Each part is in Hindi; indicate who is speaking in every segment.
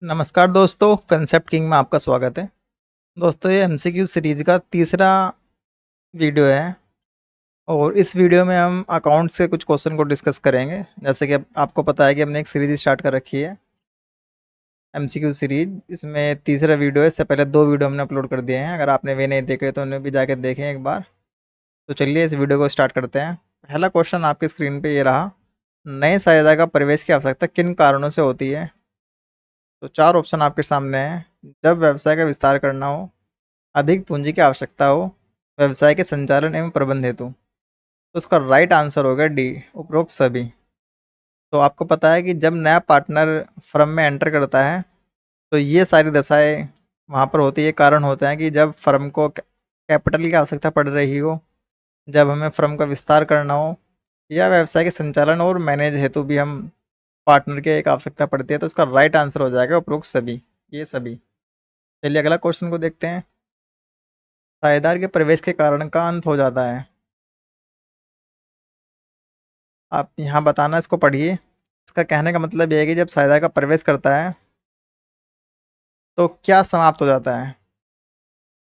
Speaker 1: नमस्कार दोस्तों, कंसेप्ट किंग में आपका स्वागत है। दोस्तों ये एमसीक्यू सीरीज का तीसरा वीडियो है और इस वीडियो में हम अकाउंट से कुछ क्वेश्चन को डिस्कस करेंगे। जैसे कि अब आपको पता है कि हमने एक सीरीज स्टार्ट कर रखी है एमसीक्यू सीरीज। इसमें तीसरा वीडियो है। इससे पहले 2 वीडियो हमने अपलोड कर दिए हैं। अगर आपने वे नहीं देखे तो उन्हें भी जाकर देखें एक बार। तो चलिए इस वीडियो को स्टार्ट करते हैं। पहला क्वेश्चन आपकी स्क्रीन पे ये रहा, नए साझेदार का प्रवेश की आवश्यकता किन कारणों से होती है? तो 4 ऑप्शन आपके सामने हैं। जब व्यवसाय का विस्तार करना हो, अधिक पूंजी की आवश्यकता हो, व्यवसाय के संचालन एवं प्रबंध हेतु। तो उसका राइट आंसर होगा डी, उपरोक्त सभी। तो आपको पता है कि जब नया पार्टनर फर्म में एंटर करता है तो ये सारी दशाएं वहाँ पर होती है। कारण होता है कि जब फर्म को कैपिटल की आवश्यकता पड़ रही हो, जब हमें फर्म का विस्तार करना हो, या व्यवसाय के संचालन और मैनेज हेतु भी हम पार्टनर की एक आवश्यकता पड़ती है। तो उसका राइट आंसर हो जाएगा उपरोक्त सभी, ये सभी। चलिए अगला क्वेश्चन को देखते हैं। साझेदार के प्रवेश के कारण का अंत हो जाता है। आप यहाँ बताना, इसको पढ़िए। इसका कहने का मतलब ये है कि जब साझेदार का प्रवेश करता है तो क्या समाप्त हो जाता है?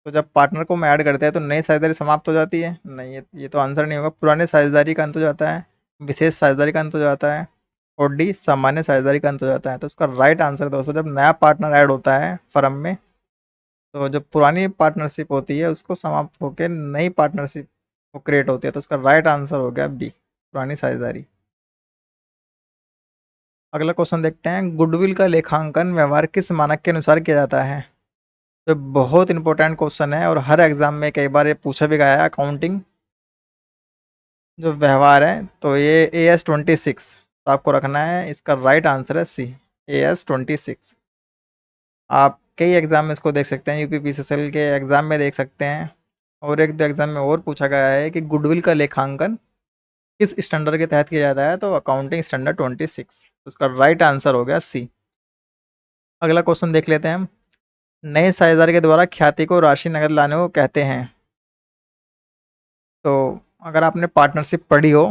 Speaker 1: तो जब पार्टनर को हम ऐड करते हैं तो नई साझेदारी समाप्त हो जाती है? नहीं, ये तो आंसर नहीं होगा। पुराने साझेदारी का अंत हो जाता है, विशेष साझेदारी का अंत हो जाता है, और डी, सामान्य साझेदारी का अंत हो जाता है। तो उसका राइट आंसर दोस्तों, जब नया पार्टनर ऐड होता है फर्म में तो जो पुरानी पार्टनरशिप होती है उसको समाप्त होकर नई पार्टनरशिप वो क्रिएट होती है। तो उसका राइट आंसर हो गया बी, पुरानी साझेदारी। अगला क्वेश्चन देखते हैं। गुडविल का लेखांकन व्यवहार किस मानक के अनुसार किया जाता है? तो बहुत इंपॉर्टेंट क्वेश्चन है और हर एग्जाम में कई बार ये पूछा भी गया है। अकाउंटिंग जो व्यवहार है तो ये AS 26, तो आपको रखना है। इसका राइट आंसर है सी, AS 26। आप कई एग्जाम में इसको देख सकते हैं, यूपीपीसीएल के एग्जाम में देख सकते हैं, और एक दो एग्जाम में और पूछा गया है कि गुडविल का लेखांकन किस स्टैंडर्ड के तहत किया जाता है? तो अकाउंटिंग स्टैंडर्ड 26। उसका राइट आंसर हो गया सी। अगला क्वेश्चन देख लेते हैं हम। नए साझेदार के द्वारा ख्याति को राशि नगद लाने को कहते हैं। तो अगर आपने पार्टनरशिप पढ़ी हो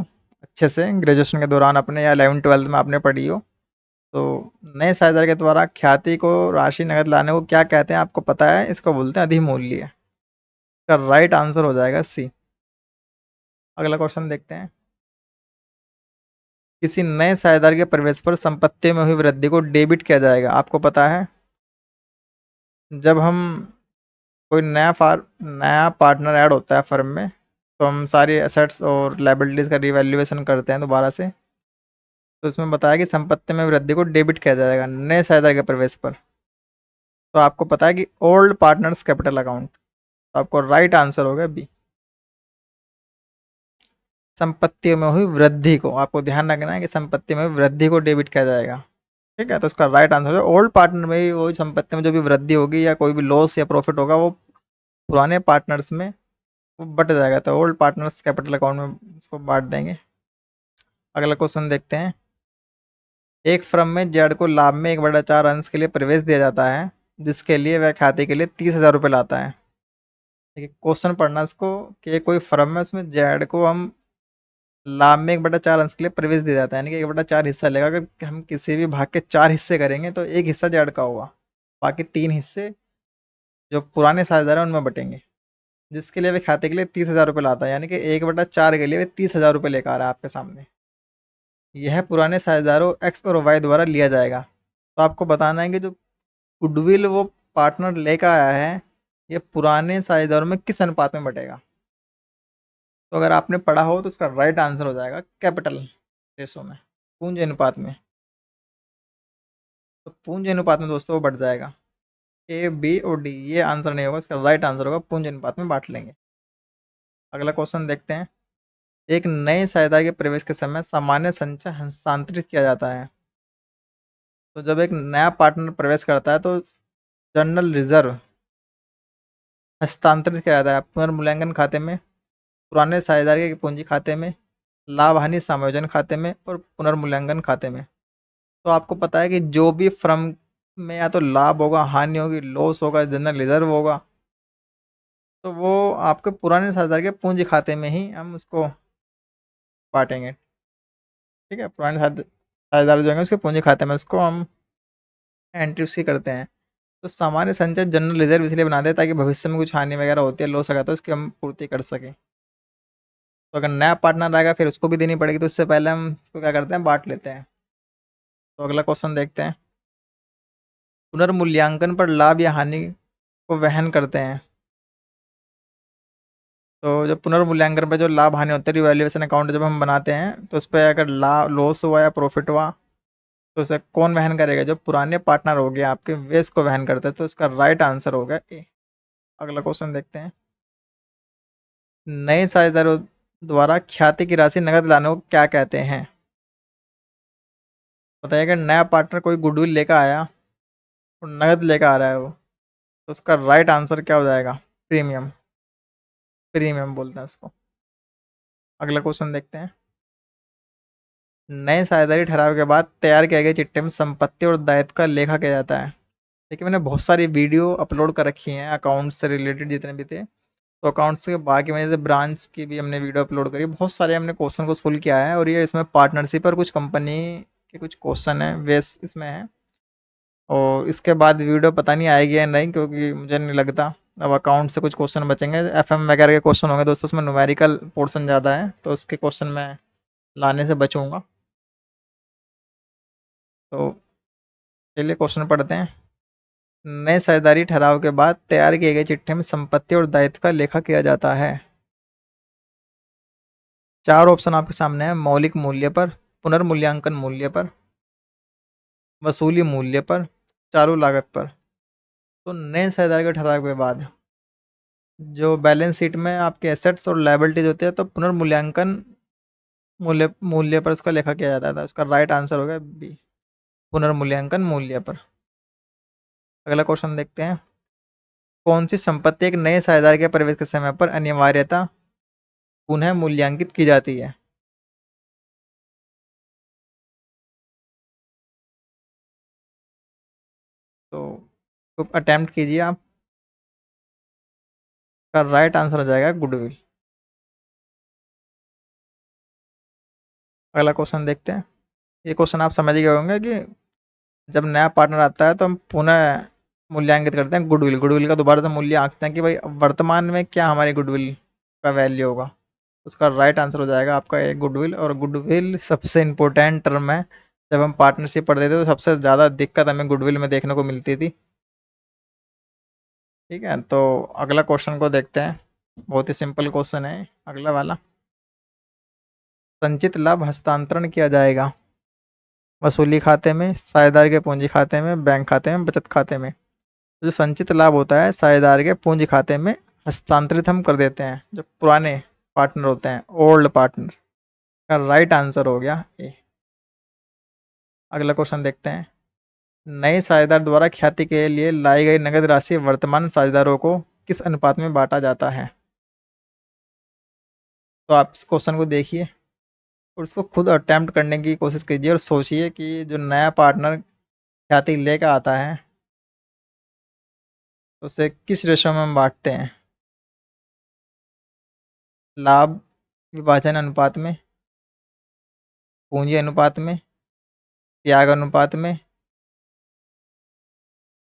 Speaker 1: अच्छे से ग्रेजुएशन के दौरान अपने, या 11th-12th में आपने पढ़ी हो, तो नए साझेदार के द्वारा ख्याति को राशि नगद लाने को क्या कहते हैं? आपको पता है, इसको बोलते हैं अधिमूल्य। इसका राइट आंसर हो जाएगा सी। अगला क्वेश्चन देखते हैं। किसी नए साझेदार के प्रवेश पर संपत्ति में हुई वृद्धि को डेबिट किया जाएगा। आपको पता है जब हम कोई नया पार्टनर ऐड होता है फर्म में तो हम सारी एसेट्स और लायबिलिटीज का रिवैल्यूएशन करते हैं दोबारा से। तो इसमें बताया कि संपत्ति में वृद्धि को डेबिट किया जाएगा नए शेयरधारक के प्रवेश पर। तो आपको पता है कि ओल्ड पार्टनर्स कैपिटल अकाउंट। तो आपको राइट आंसर होगा बी, संपत्ति में हुई वृद्धि को। आपको ध्यान रखना है कि संपत्ति में वृद्धि को डेबिट किया जाएगा। ठीक है, तो उसका राइट आंसर है ओल्ड पार्टनर में ही वही संपत्ति में जो भी वृद्धि होगी या कोई भी लॉस या प्रॉफिट होगा वो पुराने पार्टनर्स में वो बट जाएगा। तो ओल्ड पार्टनर्स कैपिटल अकाउंट में इसको बांट देंगे। अगला क्वेश्चन देखते हैं। एक फर्म में जेड को लाभ में 1/4 अंश के लिए प्रवेश दिया जाता है, जिसके लिए वह खाते के लिए 30,000 रुपये लाता है। देखिए क्वेश्चन पढ़ना इसको, कि कोई फर्म है उसमें जेड को हम लाभ में 1/4 अंश के लिए प्रवेश दिया जाता है, यानी कि 1/4 हिस्सा लेगा। अगर हम किसी भी भाग के 4 हिस्से करेंगे तो एक हिस्सा जेड का होगा, बाकी 3 हिस्से जो पुराने साझेदार हैं उनमें बटेंगे। जिसके लिए वे खाते के लिए 30,000 रुपये लाता है, यानी कि 1/4 के लिए वे 30,000 रुपये लेकर आ रहा है आपके सामने। यह पुराने साझेदारों एक्स और वाई द्वारा लिया जाएगा। तो आपको बताना है कि जो गुडविल वो पार्टनर लेकर आया है ये पुराने साझेदारों में किस अनुपात में बटेगा? तो अगर आपने पढ़ा हो तो इसका राइट आंसर हो जाएगा कैपिटल रेशो में, पूंजी अनुपात में। तो पूंजी अनुपात में दोस्तों वो बढ़ जाएगा। ए, बी और डी ये आंसर नहीं होगा, इसका राइट आंसर होगा पूंजी अनुपात में बांट लेंगे। अगला क्वेश्चन देखते हैं। एक नए साझेदार के प्रवेश के समय सामान्य संचय हस्तांतरित किया जाता है। तो जब एक नया पार्टनर प्रवेश करता है तो जनरल रिजर्व हस्तांतरित किया जाता है पुनर्मूल्यांकन खाते में, पुराने साझेदार के पूंजी खाते में, लाभ हानि समायोजन खाते में, और पुनर्मूल्यांकन खाते में। तो आपको पता है कि जो भी फर्म में या तो लाभ होगा, हानि होगी, लॉस होगा, जनरल रिजर्व होगा, तो वो आपके पुराने साझेदार के पूंजी खाते में ही हम उसको बांटेंगे। ठीक है, पुराने साझेदार जो होंगे उसके पूंजी खाते में उसको हम एंट्री उसकी करते हैं। तो सामान्य संचय जनरल रिजर्व इसलिए बनाते हैं ताकि भविष्य में कुछ हानि वगैरह होती है, लॉस अगर तो उसकी हम पूर्ति कर सकें। तो अगर नया पार्टनर आएगा फिर उसको भी देनी पड़ेगी, तो उससे पहले हम इसको क्या करते हैं, बांट लेते हैं। तो अगला क्वेश्चन देखते हैं। पुनर्मूल्यांकन पर लाभ या हानि को वहन करते हैं। तो जब पुनर्मूल्यांकन पर जो लाभ हानि होता है, रिवैल्यूएशन अकाउंट जब हम बनाते हैं, तो उस पर अगर लाभ लॉस हुआ या प्रॉफिट हुआ तो उसे कौन वहन करेगा? जो पुराने पार्टनर हो गए आपके, वे इसको वहन करते हैं। तो इसका राइट आंसर होगा ए। अगला क्वेश्चन देखते हैं। नए साझेदारों द्वारा ख्याति की राशि नकद लाने को क्या कहते हैं? बताइए, अगर नया पार्टनर कोई गुडविल लेकर आया और नकद लेकर आ रहा है वो, तो उसका राइट आंसर क्या हो जाएगा? प्रीमियम। प्रीमियम बोलते हैं उसको। अगला क्वेश्चन देखते हैं। नए साझेदारी ठहराव के बाद तैयार किए गए चिट्ठे में संपत्ति और दायित्व का लेखा किया जाता है। देखिए, मैंने बहुत सारी वीडियो अपलोड कर रखी हैं अकाउंट से रिलेटेड जितने भी थे। तो अकाउंट्स के बाकी मैंने जैसे ब्रांच की भी हमने वीडियो अपलोड करी, बहुत सारे हमने क्वेश्चन को सोल्व किया है, और ये इसमें पार्टनरशिप और कुछ कंपनी के कुछ क्वेश्चन है वेस इसमें है। और इसके बाद वीडियो पता नहीं आएगी या नहीं, क्योंकि मुझे नहीं लगता। अब अकाउंट से कुछ क्वेश्चन बचेंगे, एफएम वगैरह के क्वेश्चन होंगे दोस्तों, उसमें न्यूमेरिकल पोर्शन ज़्यादा है, तो उसके क्वेश्चन मैं लाने से बचूंगा। तो चलिए क्वेश्चन पढ़ते हैं। नए साझेदारी ठहराव के बाद तैयार किए गए चिट्ठे में संपत्ति और दायित्व का लेखा किया जाता है। चार ऑप्शन आपके सामने है। मौलिक मूल्य पर, पुनर्मूल्यांकन मूल्य पर, वसूली मूल्य पर, चालू लागत पर। तो नए साझेदार के ठहराव के बाद जो बैलेंस शीट में आपके एसेट्स और लायबिलिटीज होते हैं, तो पुनर्मूल्यांकन मूल्य मूल्य पर इसका लेखा किया जाता था। उसका राइट आंसर होगा बी, पुनर्मूल्यांकन मूल्य पर। अगला क्वेश्चन देखते हैं। कौन सी संपत्ति एक नए साझेदार के प्रवेश के समय पर अनिवार्यता पुनः मूल्यांकित की जाती है? तो अटेम्प्ट कीजिए आप। का राइट आंसर हो जाएगा गुडविल। अगला क्वेश्चन देखते हैं। ये क्वेश्चन आप समझ गए होंगे कि जब नया पार्टनर आता है तो हम पुनः मूल्यांकित करते हैं गुडविल। गुडविल का दोबारा से मूल्य आंकते हैं कि भाई वर्तमान में क्या हमारी गुडविल का वैल्यू होगा। उसका राइट आंसर हो जाएगा आपका एक गुडविल। और गुडविल सबसे इम्पोर्टेंट टर्म है। जब हम पार्टनरशिप पढ़ते थे तो सबसे ज़्यादा दिक्कत हमें गुडविल में देखने को मिलती थी। ठीक है, तो अगला क्वेश्चन को देखते हैं। बहुत ही सिंपल क्वेश्चन है अगला वाला। संचित लाभ हस्तांतरण किया जाएगा वसूली खाते में, साझेदार के पूंजी खाते में, बैंक खाते में, बचत खाते में। तो जो संचित लाभ होता है साझेदार के पूंजी खाते में हस्तांतरित हम कर देते हैं, जो पुराने पार्टनर होते हैं, ओल्ड पार्टनर। का राइट आंसर हो गया ए। अगला क्वेश्चन देखते हैं। नए साझेदार द्वारा ख्याति के लिए लाई गई नगद राशि वर्तमान साझेदारों को किस अनुपात में बांटा जाता है? तो आप इस क्वेश्चन को देखिए और उसको खुद अटेम्प्ट करने की कोशिश कीजिए, और सोचिए कि जो नया पार्टनर ख्याति लेकर आता है तो उसे किस रेशो में हम बांटते हैं? लाभ विभाजन अनुपात में, पूंजी अनुपात में, त्याग अनुपात में,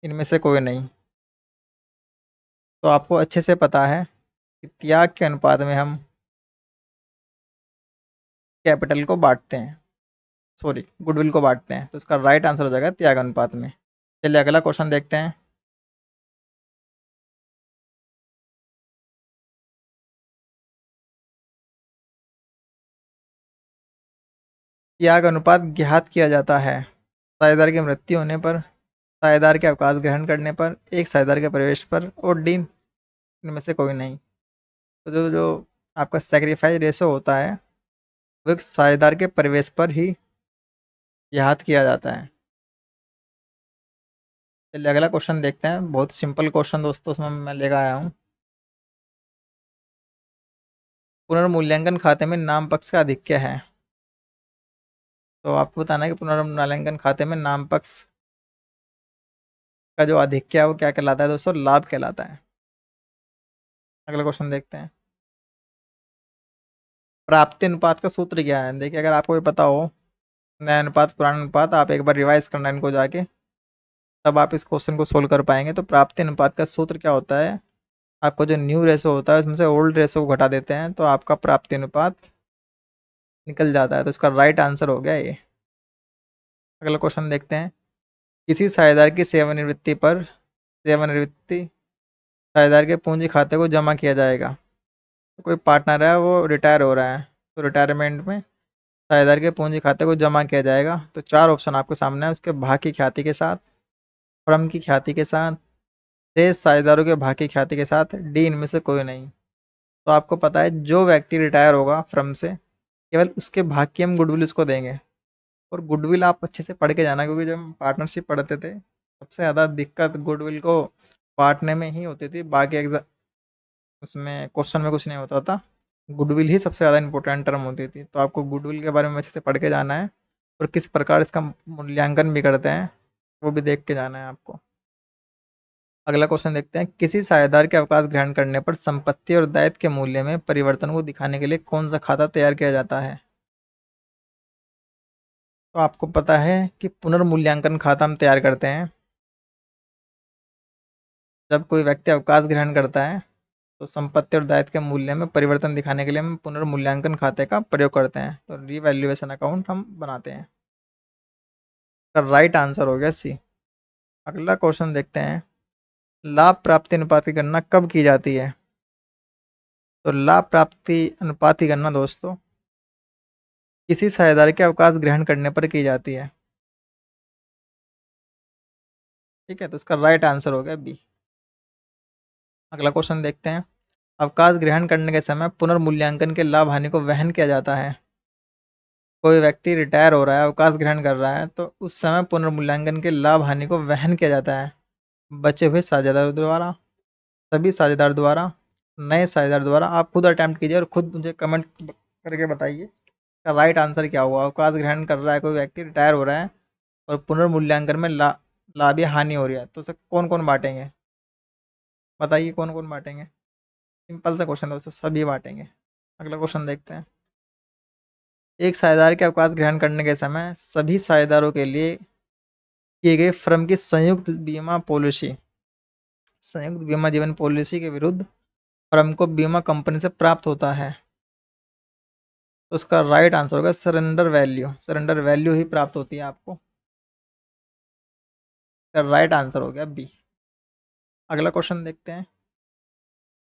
Speaker 1: इनमें से कोई नहीं। तो आपको अच्छे से पता है कि त्याग के अनुपात में हम कैपिटल को बांटते हैं, सॉरी गुडविल को बांटते हैं। तो इसका राइट आंसर हो जाएगा त्याग अनुपात में। चलिए अगला क्वेश्चन देखते हैं। त्याग अनुपात ज्ञात किया जाता है साझेदार की मृत्यु होने पर, साझेदार के अवकाश ग्रहण करने पर, एक साझेदार के प्रवेश पर, और डी इनमें से कोई नहीं। तो जो जो आपका सेक्रीफाइस रेशो होता है वो एक साझेदार के प्रवेश पर ही ज्ञात किया जाता है। चलिए अगला क्वेश्चन देखते हैं। बहुत सिंपल क्वेश्चन दोस्तों उसमें मैं लेकर आया हूँ। पुनर्मूल्यांकन खाते में नाम पक्ष का अधिक्य है। तो आपको बताना है कि पुनर्मूल्यांकन खाते में नाम पक्ष का जो अधिक्य है वो क्या कहलाता है दोस्तों? लाभ कहलाता है। अगला क्वेश्चन देखते हैं। प्राप्ति अनुपात का सूत्र क्या है? देखिए, अगर आपको ये पता हो नया अनुपात पुराना अनुपात, आप एक बार रिवाइज करना इनको जाके। तब आप इस क्वेश्चन को सोल्व कर पाएंगे। तो प्राप्ति अनुपात का सूत्र क्या होता है, आपको जो न्यू रेशो होता है उसमें से ओल्ड रेशो को घटा देते हैं तो आपका प्राप्ति अनुपात निकल जाता है। तो इसका राइट आंसर हो गया ये। अगला क्वेश्चन देखते हैं। किसी साझेदार की सेवानिवृत्ति साझेदार के पूंजी खाते को जमा किया जाएगा। तो कोई पार्टनर है वो रिटायर हो रहा है, तो रिटायरमेंट में साझेदार के पूंजी खाते को जमा किया जाएगा। तो चार ऑप्शन आपके सामने है, उसके भाग की ख्याति के साथ, फर्म की ख्याति के साथ, शेष साझेदारों के भाग की ख्याति के साथ, डी इनमें से कोई नहीं। तो आपको पता है जो व्यक्ति रिटायर होगा फर्म से, केवल उसके भाग की हम गुडविल उसको देंगे। और गुडविल आप अच्छे से पढ़ के जाना, क्योंकि जब हम पार्टनरशिप पढ़ते थे सबसे ज़्यादा दिक्कत गुडविल को बांटने में ही होती थी। बाकी एग्जाम उसमें क्वेश्चन में कुछ नहीं होता था, गुडविल ही सबसे ज़्यादा इंपॉर्टेंट टर्म होती थी। तो आपको गुडविल के बारे में अच्छे से पढ़ के जाना है और किस प्रकार इसका मूल्यांकन भी करते हैं वो भी देख के जाना है आपको। अगला क्वेश्चन देखते हैं। किसी साझेदार के अवकाश ग्रहण करने पर संपत्ति और दायित्व के मूल्य में परिवर्तन को दिखाने के लिए कौन सा खाता तैयार किया जाता है। तो आपको पता है कि पुनर्मूल्यांकन खाता हम तैयार करते हैं जब कोई व्यक्ति अवकाश ग्रहण करता है, तो संपत्ति और दायित्व के मूल्य में परिवर्तन दिखाने के लिए हम पुनर्मूल्यांकन खाते का प्रयोग करते हैं। तो रीवैल्यूएशन अकाउंट हम बनाते हैं। तो राइट आंसर हो गया सी। अगला क्वेश्चन देखते हैं। लाभ प्राप्ति अनुपात की गणना कब की जाती है। तो लाभ प्राप्ति अनुपात की गणना दोस्तों किसी साझेदार के अवकाश ग्रहण करने पर की जाती है। ठीक है, तो इसका राइट आंसर हो गया बी। अगला क्वेश्चन देखते हैं। अवकाश ग्रहण करने के समय पुनर्मूल्यांकन के लाभ हानि को वहन किया जाता है। कोई व्यक्ति रिटायर हो रहा है, अवकाश ग्रहण कर रहा है, तो उस समय पुनर्मूल्यांकन के लाभ हानि को वहन किया जाता है बचे हुए साझेदारों द्वारा, सभी साझेदार द्वारा, नए साझेदार द्वारा। आप खुद अटेम्प्ट कीजिए और खुद मुझे कमेंट करके बताइए का राइट आंसर क्या हुआ। अवकाश ग्रहण कर रहा है कोई व्यक्ति, रिटायर हो रहा है और पुनर्मूल्यांकन में लाभ या हानि हो रही है, तो उसे कौन कौन बांटेंगे, बताइए कौन कौन बांटेंगे। सिंपल सा क्वेश्चन दोस्तों, सभी बांटेंगे। अगला क्वेश्चन देखते हैं। एक साझेदार के अवकाश ग्रहण करने के समय सभी साझेदारों के लिए किए गए फर्म की संयुक्त बीमा पॉलिसी, संयुक्त बीमा जीवन पॉलिसी के विरुद्ध फर्म को बीमा कंपनी से प्राप्त होता है। तो उसका राइट आंसर होगा सरेंडर वैल्यू। सरेंडर वैल्यू ही प्राप्त होती है आपको। राइट आंसर हो गया बी। अगला क्वेश्चन देखते हैं।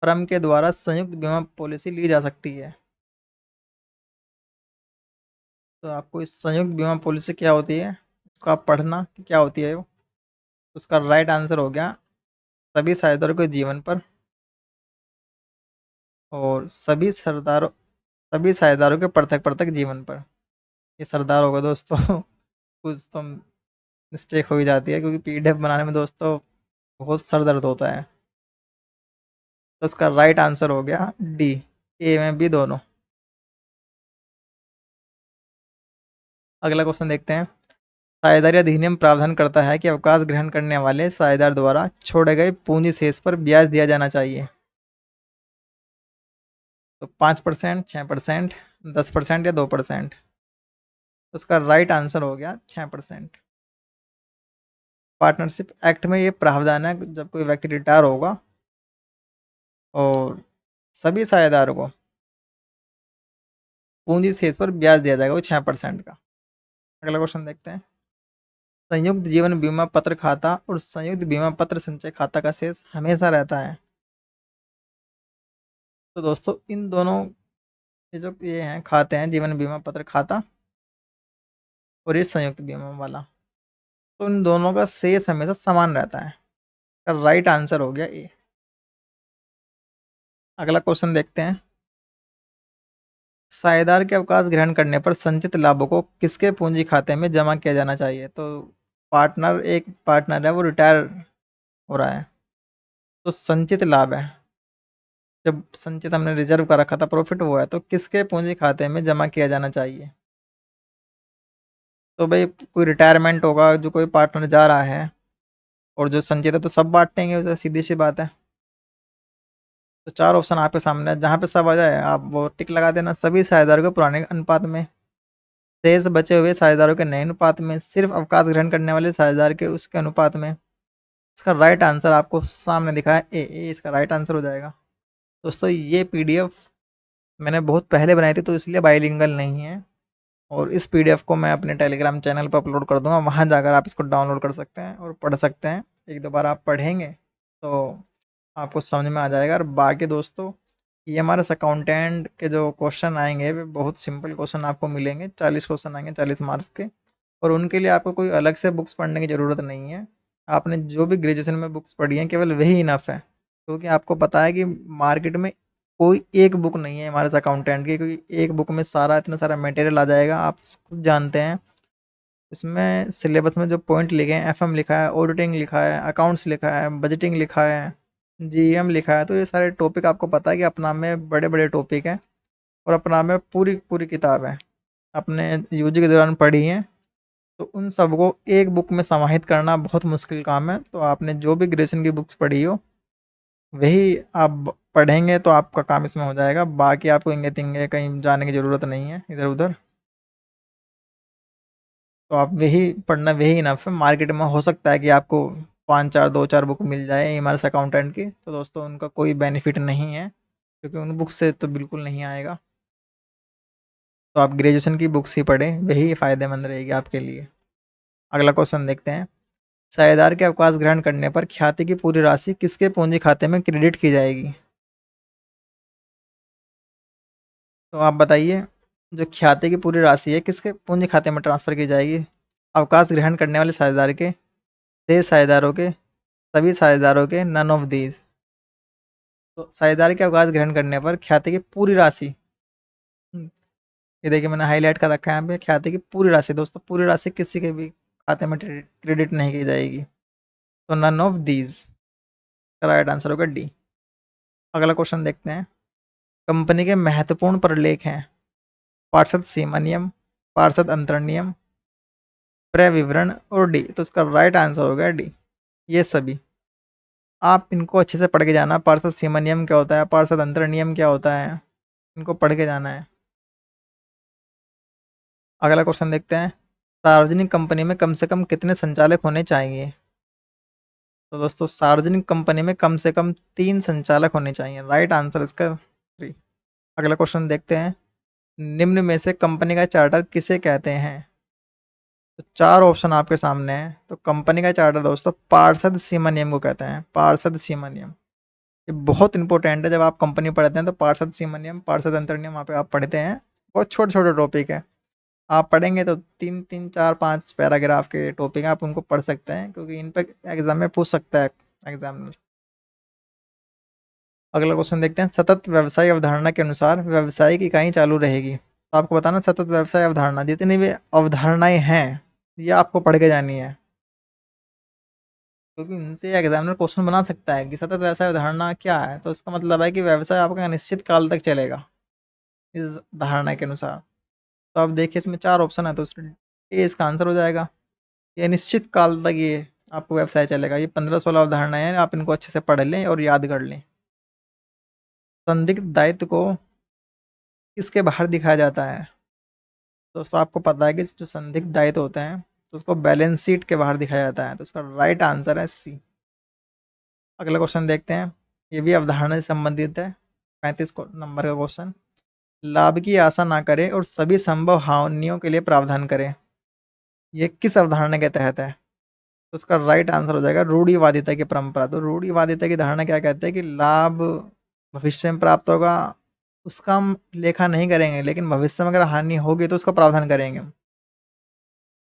Speaker 1: फर्म के द्वारा संयुक्त बीमा पॉलिसी ली जा सकती है। तो आपको इस संयुक्त बीमा पॉलिसी क्या होती है उसको आप पढ़ना कि क्या होती है वो। उसका राइट आंसर हो गया सभी साझेदारों के जीवन पर और सभी साझेदारों के पृथक पृथक जीवन पर। ये सरदार होगा दोस्तों कुछ तो मिस्टेक हो ही जाती है, क्योंकि पीडीएफ बनाने में दोस्तों बहुत सर दर्द होता है। तो इसका राइट आंसर हो गया डी, ए में बी दोनों। अगला क्वेश्चन देखते हैं। साझेदारी अधिनियम प्रावधान करता है कि अवकाश ग्रहण करने वाले साझेदार द्वारा छोड़े गए पूंजी शेष पर ब्याज दिया जाना चाहिए। तो 5%, 6%, 10% या 2%। तो उसका राइट आंसर हो गया 6%। पार्टनरशिप एक्ट में ये प्रावधान है जब कोई व्यक्ति रिटायर होगा और सभी साझेदारों को पूंजी शेष पर ब्याज दिया जाएगा वो 6% का। अगला क्वेश्चन देखते हैं। संयुक्त जीवन बीमा पत्र खाता और संयुक्त बीमा पत्र संचय खाता का शेष हमेशा रहता है। तो दोस्तों इन दोनों ये हैं खाते हैं, जीवन बीमा पत्र खाता और ये संयुक्त बीमा वाला, तो इन दोनों का शेष हमेशा समान रहता है। राइट आंसर हो गया ए। अगला क्वेश्चन देखते हैं। साझेदार के अवकाश ग्रहण करने पर संचित लाभों को किसके पूंजी खाते में जमा किया जाना चाहिए। तो एक पार्टनर है वो रिटायर हो रहा है, तो संचित लाभ है, जब संचित हमने रिजर्व का रखा था प्रॉफिट वो है, तो किसके पूंजी खाते में जमा किया जाना चाहिए। तो भाई कोई रिटायरमेंट होगा, जो कोई पार्टनर जा रहा है और जो संचित है तो सब बांटेंगे उसे, सीधी सी बात है। तो चार ऑप्शन आपके सामने है, जहाँ पे सब आ जाए आप वो टिक लगा देना, सभी साझेदार को पुराने अनुपात में। शेष बचे हुए साझेदारों के नए अनुपात में, सिर्फ अवकाश ग्रहण करने वाले साझेदार के उसके अनुपात में। इसका राइट आंसर आपको सामने दिखा है ए इसका राइट आंसर हो जाएगा। दोस्तों ये पीडीएफ मैंने बहुत पहले बनाई थी तो इसलिए बाइलिंगुअल नहीं है, और इस पीडीएफ को मैं अपने टेलीग्राम चैनल पर अपलोड कर दूंगा, वहां जाकर आप इसको डाउनलोड कर सकते हैं और पढ़ सकते हैं। एक दो बार आप पढ़ेंगे तो आपको समझ में आ जाएगा। और बाकी दोस्तों ये हमारे अकाउंटेंट के जो क्वेश्चन आएंगे वे बहुत सिंपल क्वेश्चन आपको मिलेंगे, 40 क्वेश्चन आएंगे 40 मार्क्स के, और उनके लिए आपको कोई अलग से बुक्स पढ़ने की ज़रूरत नहीं है। आपने जो भी ग्रेजुएशन में बुक्स पढ़ी हैं केवल वही इनफ है, क्योंकि आपको पता है कि मार्केट में कोई एक बुक नहीं है हमारे अकाउंटेंट की, क्योंकि एक बुक में सारा इतना सारा मटेरियल आ जाएगा, आप खुद जानते हैं। इसमें सिलेबस में जो पॉइंट लिखे हैं, एफएम लिखा है, ऑडिटिंग लिखा है, अकाउंट्स लिखा है, बजटिंग लिखा है, जीएम लिखा है, तो ये सारे टॉपिक आपको पता है कि अपना में बड़े बड़े टॉपिक हैं और अपना में पूरी पूरी किताब है, अपने यूजी के दौरान पढ़ी हैं। तो उन सबको एक बुक में समाहित करना बहुत मुश्किल काम है। तो आपने जो भी ग्रेजुएशन की बुक्स पढ़ी हो वही आप पढ़ेंगे तो आपका काम इसमें हो जाएगा। बाकी आपको इंगे तिंगे कहीं जाने की ज़रूरत नहीं है इधर उधर, तो आप वही पढ़ना वही इनफ है। मार्केट में हो सकता है कि आपको 5-4 2-4 बुक मिल जाए इमर्स अकाउंटेंट की, तो दोस्तों उनका कोई बेनिफिट नहीं है, क्योंकि उन बुक से तो बिल्कुल नहीं आएगा। तो आप ग्रेजुएशन की बुक्स ही पढ़ें, वही फ़ायदेमंद रहेगी आपके लिए। अगला क्वेश्चन देखते हैं। साझेदार के अवकाश ग्रहण करने पर ख्याति की पूरी राशि किसके पूंजी खाते में क्रेडिट की जाएगी? तो आप बताइए, जो ख्याति की पूरी राशि है किसके पूंजी खाते में ट्रांसफर की जाएगी? अवकाश ग्रहण करने वाले साझेदार के, शेष साझेदारों के, सभी साझेदारों के, नन ऑफ दीज। तो साझेदार के अवकाश ग्रहण करने पर ख्याति की पूरी राशि, ये देखिए मैंने हाईलाइट कर रखा है यहाँ पे, ख्याति की पूरी राशि। दोस्तों पूरी राशि किसी के भी खाते में क्रेडिट नहीं की जाएगी, तो नन ऑफ दीज का राइट आंसर होगा डी। अगला क्वेश्चन देखते हैं। कंपनी के महत्वपूर्ण प्रलेख हैं पार्षद सीमा नियम, पार्षद अंतरण नियम, क्रय विवरण और डी, तो इसका राइट आंसर होगा डी, ये सभी। आप इनको अच्छे से पढ़ के जाना, पार्षद सीमा नियम क्या होता है, पार्षद अंतरण नियम क्या होता है, इनको पढ़ के जाना है। अगला क्वेश्चन देखते हैं। सार्वजनिक कंपनी में कम से कम कितने संचालक होने चाहिए? तो दोस्तों सार्वजनिक कंपनी में कम से कम 3 संचालक होने चाहिए, राइट आंसर इसका 3। अगला क्वेश्चन देखते हैं। निम्न में से कंपनी का चार्टर किसे कहते हैं? तो 4 ऑप्शन आपके सामने हैं। तो कंपनी का चार्टर दोस्तों पार्षद सीमा नियम को कहते हैं, पार्षद सीमा नियम। ये बहुत इंपॉर्टेंट है, जब आप कंपनी पढ़ते हैं तो पार्षद सीमा नियम, पार्षद अंतर नियम वहाँ पे आप पढ़ते हैं। बहुत छोटे छोटे टॉपिक है, आप पढ़ेंगे तो 3-3 4-5 पैराग्राफ के टॉपिक आप उनको पढ़ सकते हैं, क्योंकि इन पे एग्जाम में पूछ सकता है एग्जामिनर। अगला क्वेश्चन देखते हैं। सतत व्यवसाय अवधारणा के अनुसार व्यवसायिक इकाई चालू रहेगी। तो आपको बताना सतत व्यवसाय अवधारणा, जितनी भी अवधारणाएं हैं ये आपको पढ़ के जानी है, क्योंकि इनसे एग्जामिनर क्वेश्चन बना सकता है कि सतत व्यवसाय अवधारणा क्या है। तो इसका मतलब है कि व्यवसाय आपका अनिश्चित काल तक चलेगा इस धारणा के अनुसार। तो आप देखिए इसमें 4 ऑप्शन है, तो ये इसका आंसर हो जाएगा। ये अनिश्चित काल तक ये आपको व्यवसाय चलेगा। ये 15-16 अवधारणाएं हैं, आप इनको अच्छे से पढ़ लें और याद कर लें। संदिग्ध दायित्व को किसके बाहर दिखाया जाता है? तो दोस्तों आपको पता है कि जो संदिग्ध दायित्व होते हैं तो उसको बैलेंस शीट के बाहर दिखाया जाता है, तो उसका राइट आंसर है सी। अगला क्वेश्चन देखते हैं। ये भी अवधारणा से संबंधित है, 35 नंबर का क्वेश्चन। लाभ की आशा ना करें और सभी संभव हानियों के लिए प्रावधान करें, ये किस अवधारणा के तहत है? तो उसका राइट आंसर हो जाएगा रूढ़िवादिता की परंपरा। तो रूढ़िवादिता की धारणा क्या कहते हैं कि लाभ भविष्य में प्राप्त होगा उसका हम लेखा नहीं करेंगे, लेकिन भविष्य में अगर हानि होगी तो उसका प्रावधान करेंगे।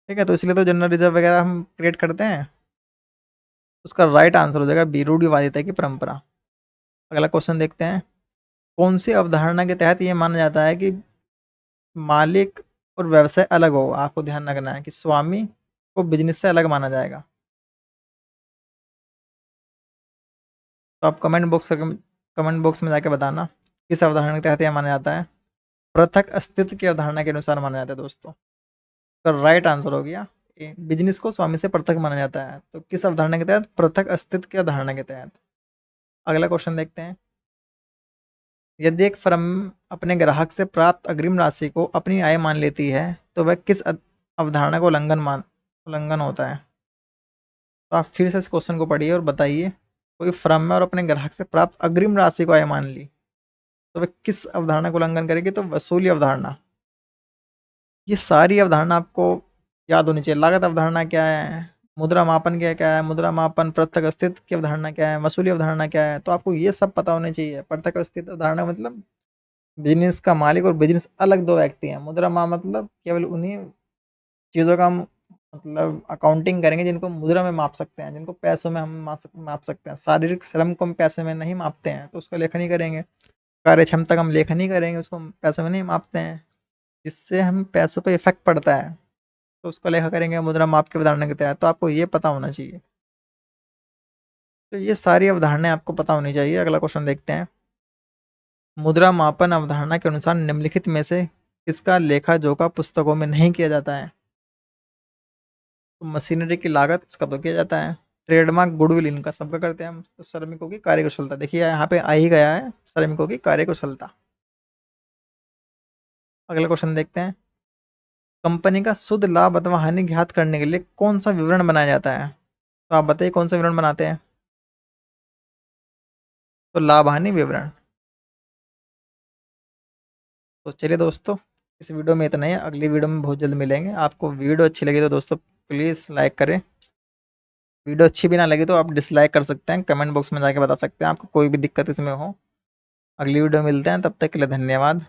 Speaker 1: ठीक है, तो इसलिए तो जनरल रिजर्व वगैरह हम क्रिएट करते हैं। उसका राइट आंसर हो जाएगा बी, रूढ़िवादिता की परंपरा। अगला क्वेश्चन देखते हैं। कौन सी अवधारणा के तहत ये माना जाता है कि मालिक और व्यवसाय अलग हो? आपको ध्यान रखना है कि स्वामी को बिजनेस से अलग माना जाएगा। तो आप कमेंट बॉक्स में जाके बताना किस अवधारणा के तहत यह माना जाता है। पृथक अस्तित्व की अवधारणा के अनुसार माना जाता है दोस्तों। तो राइट आंसर हो गया ए, बिजनेस को स्वामी से पृथक माना जाता है। तो किस अवधारणा के तहत? पृथक अस्तित्व की अवधारणा के तहत। अगला क्वेश्चन देखते हैं। यदि एक फर्म अपने ग्राहक से प्राप्त अग्रिम राशि को अपनी आय मान लेती है तो वह किस अवधारणा का उल्लंघन होता है? तो आप फिर से इस क्वेश्चन को पढ़िए और बताइए। कोई फर्म है और अपने ग्राहक से प्राप्त अग्रिम राशि को आय मान ली, तो वह किस अवधारणा का उल्लंघन करेगी? तो वसूली अवधारणा। ये सारी अवधारणा आपको याद होनी चाहिए। लागत अवधारणा क्या है, मुद्रा मापन क्या है, मुद्रा मापन, पृथक अस्तित्व की अवधारणा क्या है, वसूली अवधारणा क्या है, तो आपको ये सब पता होने चाहिए। पृथक अस्तित्व अवधारणा मतलब बिजनेस का मालिक और बिजनेस अलग दो व्यक्ति हैं। मुद्रा मतलब केवल उन्हीं चीज़ों का हम मतलब अकाउंटिंग करेंगे जिनको मुद्रा में माप सकते हैं, जिनको पैसों में हम माप सकते हैं। शारीरिक श्रम को हम पैसे में नहीं मापते हैं तो उसका लेखन ही करेंगे। कार्य क्षमता का हम लेखन ही करेंगे, उसको हम पैसों में नहीं मापते हैं। जिससे हम पैसों पे इफेक्ट पड़ता है तो उसको लेखा करेंगे मुद्रा माप के अवधारणा के तहत। तो आपको ये पता होना चाहिए। तो ये सारी अवधारणाएं आपको पता होनी चाहिए। अगला क्वेश्चन देखते हैं। मुद्रा मापन अवधारणा के अनुसार निम्नलिखित में से किसका लेखा जोखा पुस्तकों में नहीं किया जाता है? तो मशीनरी की लागत, इसका तो किया जाता है। ट्रेडमार्क, गुडविल, इनका सबका करते हैं हम। तो श्रमिकों की कार्यकुशलता, देखिए यहाँ पे आ ही गया है, श्रमिकों की कार्यकुशलता। अगला क्वेश्चन देखते हैं। कंपनी का शुद्ध लाभ अथवा हानि ज्ञात करने के लिए कौन सा विवरण बनाया जाता है? तो आप बताइए कौन सा विवरण बनाते हैं? तो लाभ हानि विवरण। तो चलिए दोस्तों, इस वीडियो में इतना ही है। अगली वीडियो में बहुत जल्द मिलेंगे। आपको वीडियो अच्छी लगी तो दोस्तों प्लीज़ लाइक करें। वीडियो अच्छी भी ना लगी तो आप डिसलाइक कर सकते हैं, कमेंट बॉक्स में जाके बता सकते हैं आपको कोई भी दिक्कत इसमें हो। अगली वीडियो में मिलते हैं, तब तक के लिए धन्यवाद।